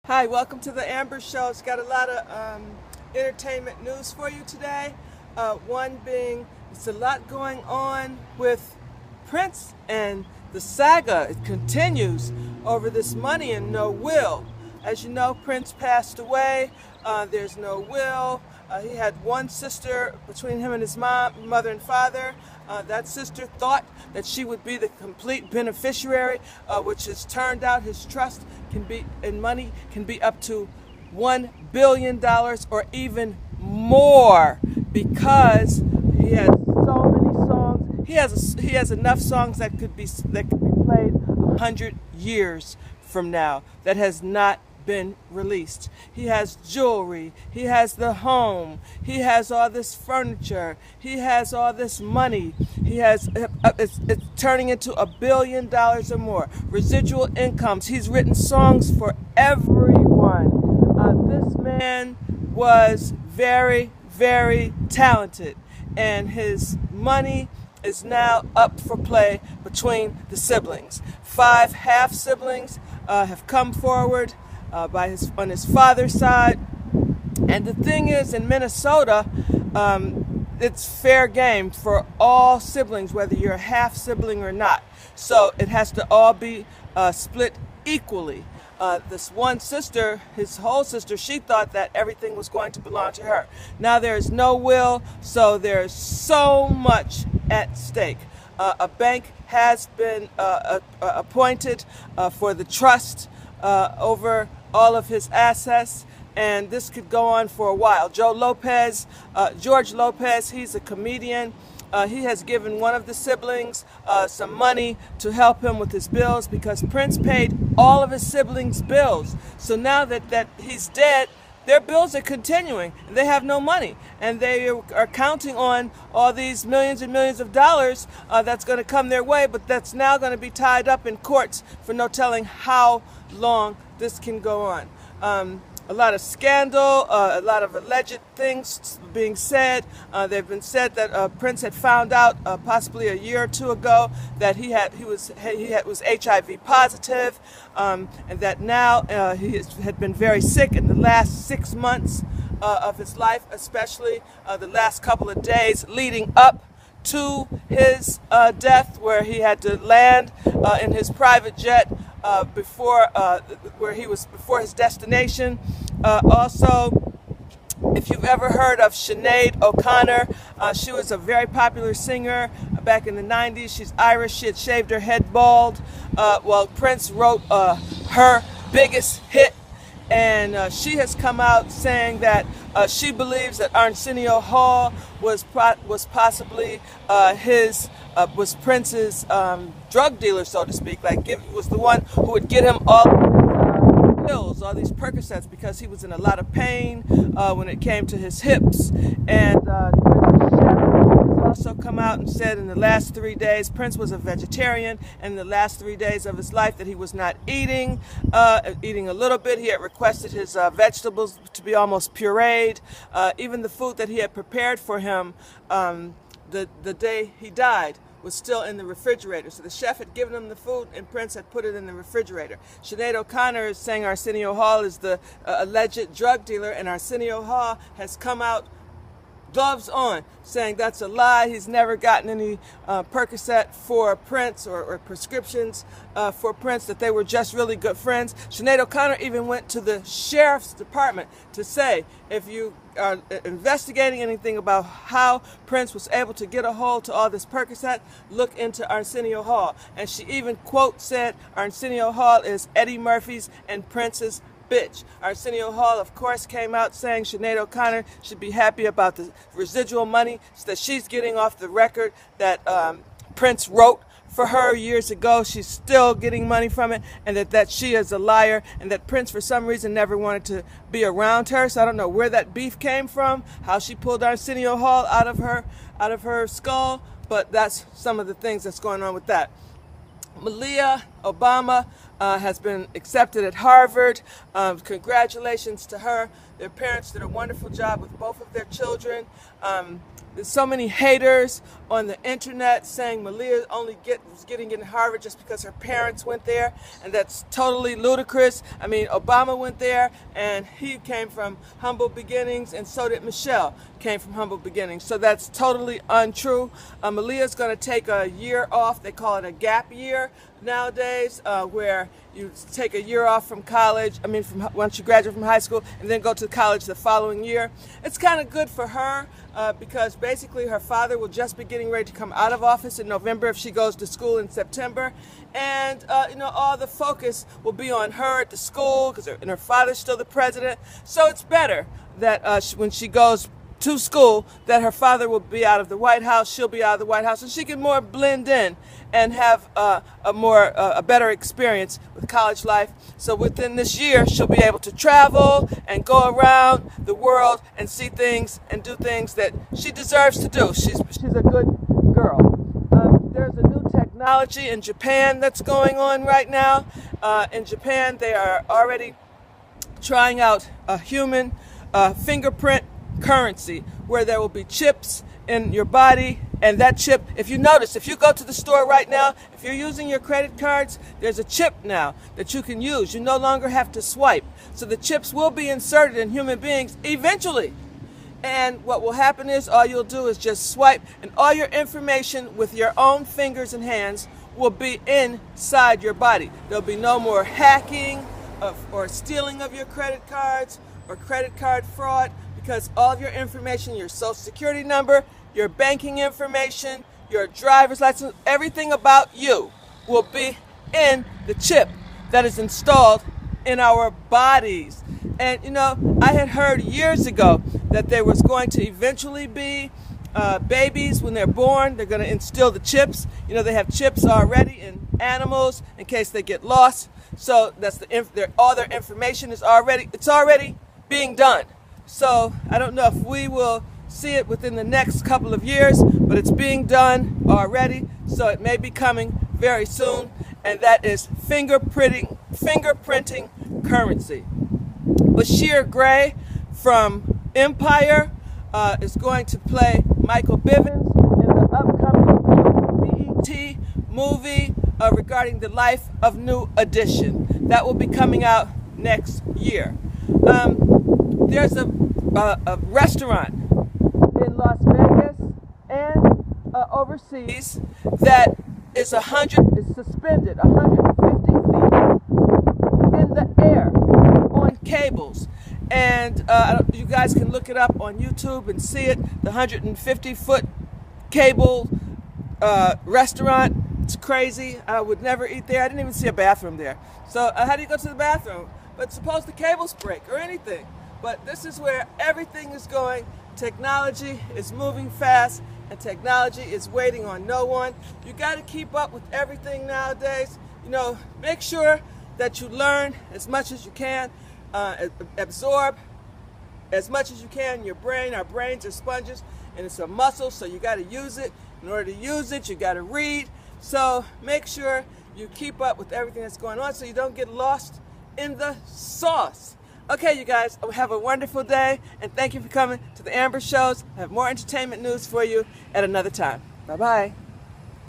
Hi, welcome to the Amber Show. It's got a lot of entertainment news for you today. One being, it's a lot going on with Prince and the saga. It continues over this money and no will. As you know, Prince passed away. There's no will. He had one sister between him and his mother and father. That sister thought that she would be the complete beneficiary, which has turned out his trust can be in money can be up to $1 billion or even more, because he had so many songs. He has enough songs that could be played 100 years from now that has not been released. He has jewelry, he has the home, he has all this furniture, he has all this money, he has it's turning into $1 billion or more. Residual incomes. He's written songs for everyone. This man was very, very talented, and his money is now up for play between the siblings. 5 half siblings have come forward on his father's side. And the thing is, in Minnesota, it's fair game for all siblings, whether you're a half sibling or not. So it has to all be split equally. This one sister, his whole sister, she thought that everything was going to belong to her. Now there's no will, so there's so much at stake. A bank has been appointed for the trust over all of his assets, and this could go on for a while. George Lopez, he's a comedian. He has given one of the siblings some money to help him with his bills, because Prince paid all of his siblings' bills. So now that he's dead, their bills are continuing, and they have no money, and they are counting on all these millions and millions of dollars that's going to come their way, but that's now going to be tied up in courts for no telling how long this can go on. A lot of scandal, a lot of alleged things being said. They've been said that Prince had found out possibly a year or two ago that he was HIV positive, and that now he had been very sick in the last 6 months of his life, especially the last couple of days leading up to his death, where he had to land in his private jet before his destination. Also, if you've ever heard of Sinead O'Connor, she was a very popular singer back in the 90s. She's Irish. She had shaved her head bald. Prince wrote her biggest hit, and she has come out saying that she believes that Arsenio Hall was possibly was Prince's drug dealer, so to speak. Was the one who would get him all pills, all these Percocets, because he was in a lot of pain when it came to his hips. And Prince's chef has also come out and said in the last 3 days, Prince was a vegetarian, and in the last 3 days of his life that he was not eating a little bit. He had requested his vegetables to be almost pureed. Even the food that he had prepared for him the day he died was still in the refrigerator. So the chef had given him the food, and Prince had put it in the refrigerator. Sinead O'Connor is saying Arsenio Hall is the alleged drug dealer, and Arsenio Hall has come out gloves on, saying that's a lie. He's never gotten any Percocet for Prince or prescriptions for Prince, that they were just really good friends. Sinead O'Connor even went to the sheriff's department to say, if you are investigating anything about how Prince was able to get a hold to all this Percocet, look into Arsenio Hall. And she even, quote, said Arsenio Hall is Eddie Murphy's and Prince's bitch. Arsenio Hall, of course, came out saying Sinead O'Connor should be happy about the residual money that she's getting off the record that Prince wrote for her years ago. She's still getting money from it, and that she is a liar, and that Prince for some reason never wanted to be around her. So I don't know where that beef came from, how she pulled Arsenio Hall out of her skull, but that's some of the things that's going on with that. Malia Obama, has been accepted at Harvard. Congratulations to her. Their parents did a wonderful job with both of their children. There's so many haters on the internet saying Malia was getting into Harvard just because her parents went there, and that's totally ludicrous. I mean, Obama went there, and he came from humble beginnings, and so did Michelle, came from humble beginnings. So that's totally untrue. Malia's going to take a year off. They call it a gap year nowadays, where you take a year off from college, once you graduate from high school, and then go to college the following year. It's kind of good for her because basically her father will just be getting ready to come out of office in November if she goes to school in September. And, all the focus will be on her at the school because her father's still the president. So it's better that when she goes to school, that her father will be out of the White House, she'll be out of the White House, and she can more blend in and have a better experience with college life. So within this year, she'll be able to travel and go around the world and see things and do things that she deserves to do. She's a good girl. There's a new technology in Japan that's going on right now. In Japan, they are already trying out a human fingerprint currency where there will be chips in your body, and that chip, if you notice, if you go to the store right now, if you're using your credit cards, there's a chip now that you can use. You no longer have to swipe. So the chips will be inserted in human beings eventually. And what will happen is all you'll do is just swipe, and all your information with your own fingers and hands will be inside your body. There'll be no more hacking or stealing of your credit cards or credit card fraud, because all of your information, your social security number, your banking information, your driver's license, everything about you will be in the chip that is installed in our bodies. And I had heard years ago that there was going to eventually be babies, when they're born, they're going to instill the chips. They have chips already in animals in case they get lost. So that's all their information is already being done. So I don't know if we will see it within the next couple of years, but it's being done already. So it may be coming very soon, and that is fingerprinting currency. Bashir Gray from Empire is going to play Michael Bivins in the upcoming BET movie regarding the life of New Edition. That will be coming out next year. There's a restaurant in Las Vegas and overseas that is suspended 150 feet in the air on cables. And you guys can look it up on YouTube and see it. The 150-foot cable restaurant. It's crazy. I would never eat there. I didn't even see a bathroom there. So how do you go to the bathroom? But suppose the cables break or anything. But this is where everything is going. Technology is moving fast, and technology is waiting on no one. You got to keep up with everything nowadays. Make sure that you learn as much as you can, absorb as much as you can in your brain. Our brains are sponges, and it's a muscle, so you got to use it. In order to use it, you got to read. So make sure you keep up with everything that's going on so you don't get lost in the sauce. Okay, you guys, have a wonderful day, and thank you for coming to the Amber Shows. I have more entertainment news for you at another time. Bye-bye.